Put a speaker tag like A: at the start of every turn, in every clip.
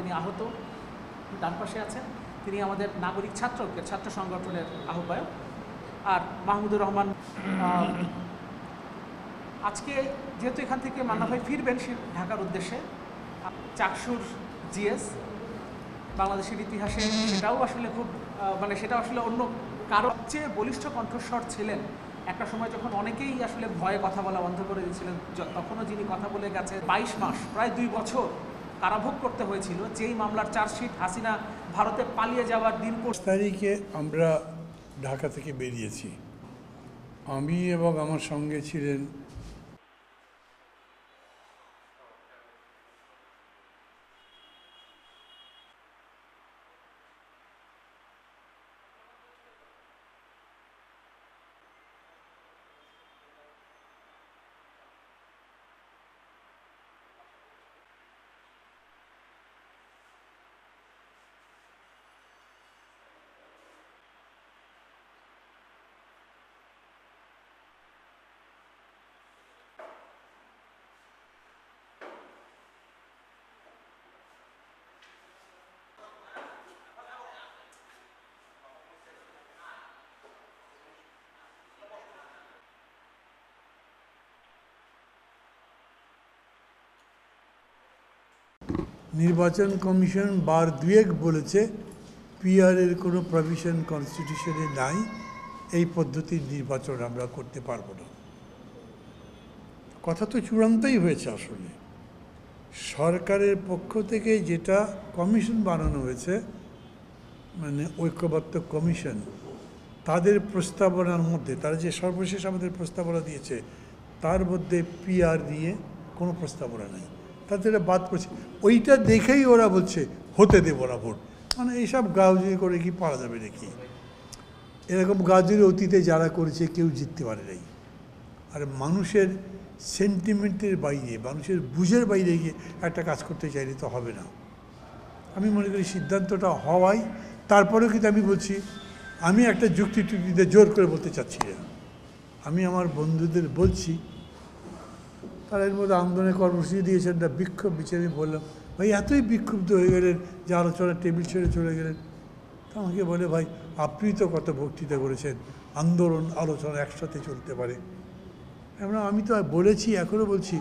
A: তিনি আহত। ডান পাশে আছেন তিনি আমাদের নাগরিক ছাত্র সংগঠনের আহ্বায়ক। আর মাহমুদুর রহমান, আজকে যেহেতু এখান থেকে মান্না ভাই ফিরবেন ঢাকার উদ্দেশ্যে, চাকসুর জিএস বাংলাদেশের ইতিহাসে সেটাও আসলে খুব সেটা আসলে অন্য কারো চেয়ে বলিষ্ঠ কণ্ঠস্বর ছিলেন। একটা সময় যখন অনেকেই আসলে ভয়ে কথা বলা বন্ধ করে দিয়েছিলেন, তখনও যিনি কথা বলে গেছে 22 মাস প্রায় 2 বছর কারাভোগ করতে হয়েছিল, যেই মামলার চার্জশিট হাসিনা ভারতে পালিয়ে যাওয়ার দিন
B: 5 তারিখে আমরা ঢাকা থেকে বেরিয়েছি। আমি এবং আমার সঙ্গে ছিলেন নির্বাচন কমিশন বার দুয়েক বলেছে পিআরের কোনো প্রভিশন কনস্টিটিউশনে নাই, এই পদ্ধতির নির্বাচন আমরা করতে পারবো না। কথা তো চূড়ান্তই হয়েছে। আসলে সরকারের পক্ষ থেকে যেটা কমিশন বানানো হয়েছে, ঐক্যবদ্ধ কমিশন, তাদের প্রস্তাবনার মধ্যে, তারা যে সর্বশেষ আমাদের প্রস্তাবনা দিয়েছে তার মধ্যে পিআর নিয়ে কোনো প্রস্তাবনা নেই, তাদের বাদ পড়ছে। ওইটা দেখেই ওরা বলছে হতে দেবো না ভোট। এইসব গাউজি করে কি পারা যাবে নাকি? এরকম গাউজির অতীতে যারা করেছে কেউ জিততে পারে নাই। আর মানুষের সেন্টিমেন্টের বাইরে, মানুষের বুঝের বাইরে গিয়ে একটা কাজ করতে চাইলে তো হবে না। আমি মনে করি সিদ্ধান্তটা হওয়াই, তারপরেও কিন্তু আমি বলছি, আমি একটা যুক্তিতে জোর করে বলতে চাচ্ছি না। আমি আমার বন্ধুদের বলছি, তারা এর মধ্যে আন্দোলনের কর্মসূচি দিয়েছেন, একটা বিক্ষোভ দিচ্ছে। আমি বললাম, ভাই এতই বিক্ষুব্ধ হয়ে গেলেন যে আলোচনার টেবিল ছেড়ে চলে গেলেন। তা আমাকে বলে, ভাই আপনি তো কত বক্তৃতা করেছেন, আন্দোলন আলোচনা একসাথে চলতে পারে। আমি তো বলেছি, এখনও বলছি,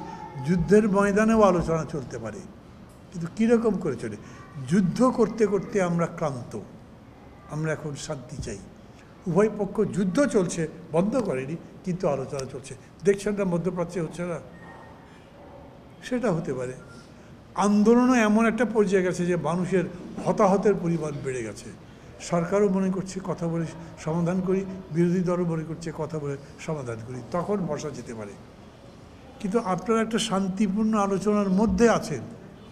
B: যুদ্ধের ময়দানেও আলোচনা চলতে পারে, কিন্তু কীরকম করে চলে? যুদ্ধ করতে করতে আমরা ক্লান্ত, আমরা এখন শান্তি চাই। উভয় পক্ষ যুদ্ধ চলছে, বন্ধ করেনি, কিন্তু আলোচনা চলছে। দেখছেন না মধ্যপ্রাচ্যে হচ্ছে না? সেটা হতে পারে। আন্দোলনও এমন একটা পর্যায়ে গেছে যে মানুষের হতাহতের পরিমাণ বেড়ে গেছে। সরকারও মনে করছে কথা বলে সমাধান করি, বিরোধী দলও মনে করছে কথা বলে সমাধান করি, তখন বসা যেতে পারে। কিন্তু আপনারা একটা শান্তিপূর্ণ আলোচনার মধ্যে আছেন,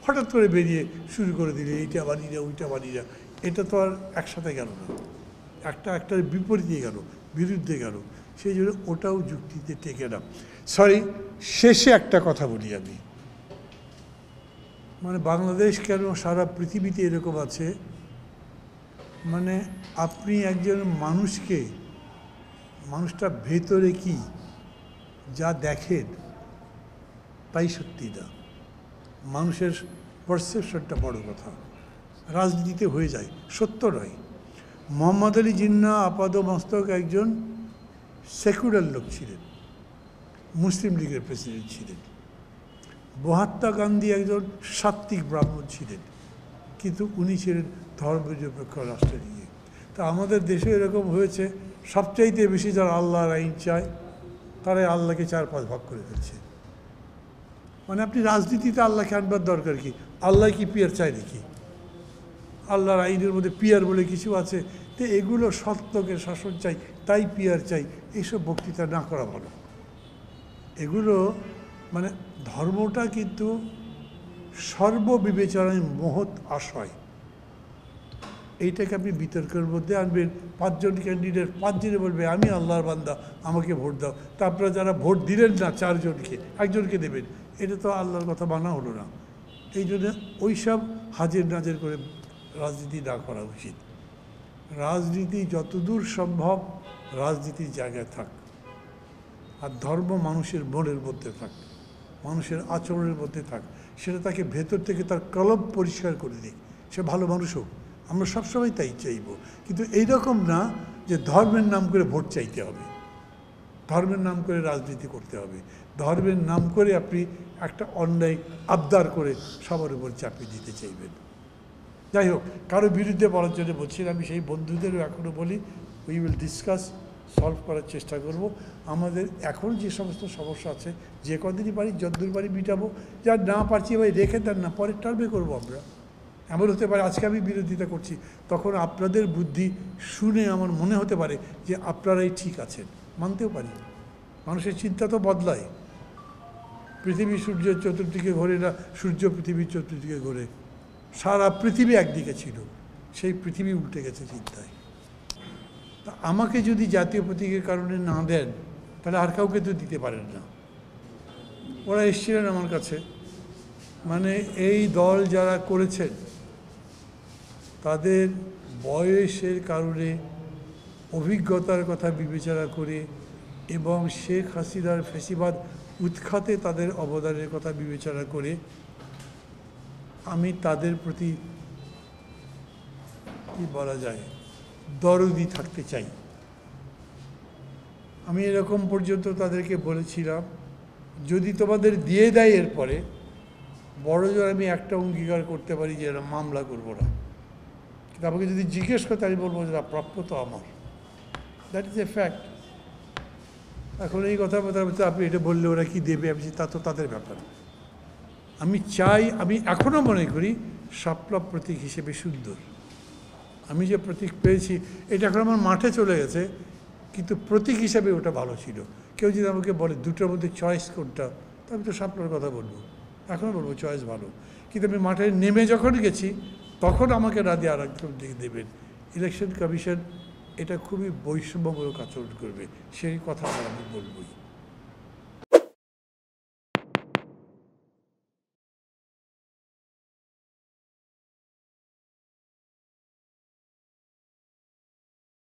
B: হঠাৎ করে বেরিয়ে শুরু করে দিলে এইটা বানি না ওইটা বানি না, এটা তো আর একসাথে গেল না, একটার বিপরীতে গেল, বিরুদ্ধে গেল। সেই জন্য ওটাও যুক্তিতে টেকে না। সরি, শেষে একটা কথা বলি আমি, বাংলাদেশ কেন সারা পৃথিবীতে এরকম আছে, আপনি একজন মানুষটা ভেতরে কি যা দেখেন তাই সত্যি না। মানুষের পারসেপশনটা বড় কথা, রাজনীতিতে হয়ে যায়, সত্য নয়। মোহাম্মদ আলী জিন্নাহ আপাদমস্তক একজন সেকুলার লোক ছিলেন, মুসলিম লীগের প্রেসিডেন্ট ছিলেন। মহাত্মা গান্ধী একজন সাত্ত্বিক ব্রাহ্মণ ছিলেন, কিন্তু উনি ছিলেন ধর্মনিরপেক্ষ রাষ্ট্রনীতি। তা আমাদের দেশে এরকম হয়েছে, সবচাইতে বেশি যারা আল্লাহর আইন চায় তারাই আল্লাহকে 4-5 ভাগ করে ফেলছে। আপনি রাজনীতিতে আল্লাহকে আনবার দরকার কি? আল্লাহ কি পিয়ার চায় নাকি? আল্লাহর আইনের মধ্যে পিয়ার বলে কিছু আছে? তো এগুলো সত্যকে শাসন চাই, তাই পিয়ার চাই, এইসব বক্তৃতা না করা ভালো। এগুলো ধর্মটা কিন্তু সর্ববিবেচনায় মহৎ আশয়। এইটাকে আপনি বিতর্কের মধ্যে আনবেন। 5 জন ক্যান্ডিডেট, 5 জনে বলবে আমি আল্লাহর বান্দা, আমাকে ভোট দাও। তা আপনারা যারা ভোট দিলেন না 4 জনকে, একজনকে দেবেন, এটা তো আল্লাহর কথা মানা হলো না। এই জন্য ওইসব হাজির নাজির করে রাজনীতি না করা উচিত। রাজনীতি যতদূর সম্ভব রাজনীতির জায়গায় থাক, আর ধর্ম মানুষের মনের মধ্যে থাক, মানুষের আচরণের মধ্যে থাক। সেটা তাকে ভেতর থেকে তার কলব পরিষ্কার করে দিক। সে ভালো মানুষ হোক, আমরা সবসময় তাই চাইব। কিন্তু এইরকম না যে ধর্মের নাম করে ভোট চাইতে হবে, ধর্মের নাম করে রাজনীতি করতে হবে, ধর্মের নাম করে আপনি একটা অন্যায় আবদার করে সবার উপর চাপিয়ে দিতে চাইবেন। যাই হোক, কারো বিরুদ্ধে বলার জন্য বলছি না, আমি সেই বন্ধুদেরও এখনও বলি, উই উইল ডিসকাস, সলভ করার চেষ্টা করব। আমাদের এখন যে সমস্ত সমস্যা আছে, যে কদিনই পারি যতদূর পারি মিটাবো, যা না পারছি ভাই রেখে দেন না, পরের টার্মে করবো আমরা। এমন হতে পারে আজকে আমি বিরোধিতা করছি, তখন আপনাদের বুদ্ধি শুনে আমার মনে হতে পারে যে আপনারাই ঠিক আছেন, মানতেও পারি। মানুষের চিন্তা তো বদলায়। পৃথিবী সূর্যের চতুর্দিকে ঘোরে না, সূর্য পৃথিবীর চতুর্দিকে ঘোরে। সারা পৃথিবী একদিকে ছিল, সেই পৃথিবী উল্টে গেছে চিন্তায়। তা আমাকে যদি জাতীয় প্রতীকের কারণে না দেন, তাহলে আর কাউকে তো দিতে পারেন না। ওরা এসেছিলেন আমার কাছে, মানে এই দল যারা করেছেন তাদের বয়সের কারণে, অভিজ্ঞতার কথা বিবেচনা করে এবং শেখ হাসিনার ফ্যাসিবাদ উৎখাতে তাদের অবদানের কথা বিবেচনা করে আমি তাদের প্রতি কি বলা যায়, দরদি থাকতে চাই। আমি এরকম পর্যন্ত তাদেরকে বলেছিলাম, যদি তোমাদের দিয়ে দেয় এরপরে বড়জোর আমি একটা অঙ্গীকার করতে পারি যে এরা মামলা করবো না, কিন্তু আমাকে যদি জিজ্ঞেস করতে আমি বলবো যে প্রাপ্য তো আমার, দ্যাট ইজ এ ফ্যাক্ট। এখন এই কথা বলতে আপনি এটা বললে ওরা কি দেবে, আমি তা তো তাদের ব্যাপার। আমি চাই, আমি এখনও মনে করি শাপলা প্রতীক হিসেবে সুন্দর। আমি যে প্রতীক পেয়েছি এটা এখন আমার মাঠে চলে গেছে, কিন্তু প্রতীক হিসাবে ওটা ভালো ছিল। কেউ যদি আমাকে বলে দুটোর মধ্যে চয়েস কোনটা, তো আমি তো শাপলার কথা বলবো, এখনও বলবো চয়েস ভালো। কিন্তু আমি মাঠে নেমে যখন গেছি তখন আমাকে রাজি আর একজন দিকে দেবেন। ইলেকশন কমিশন এটা খুবই বৈষম্যমূলক আচরণ করবে, সেই কথা আমি বলবই।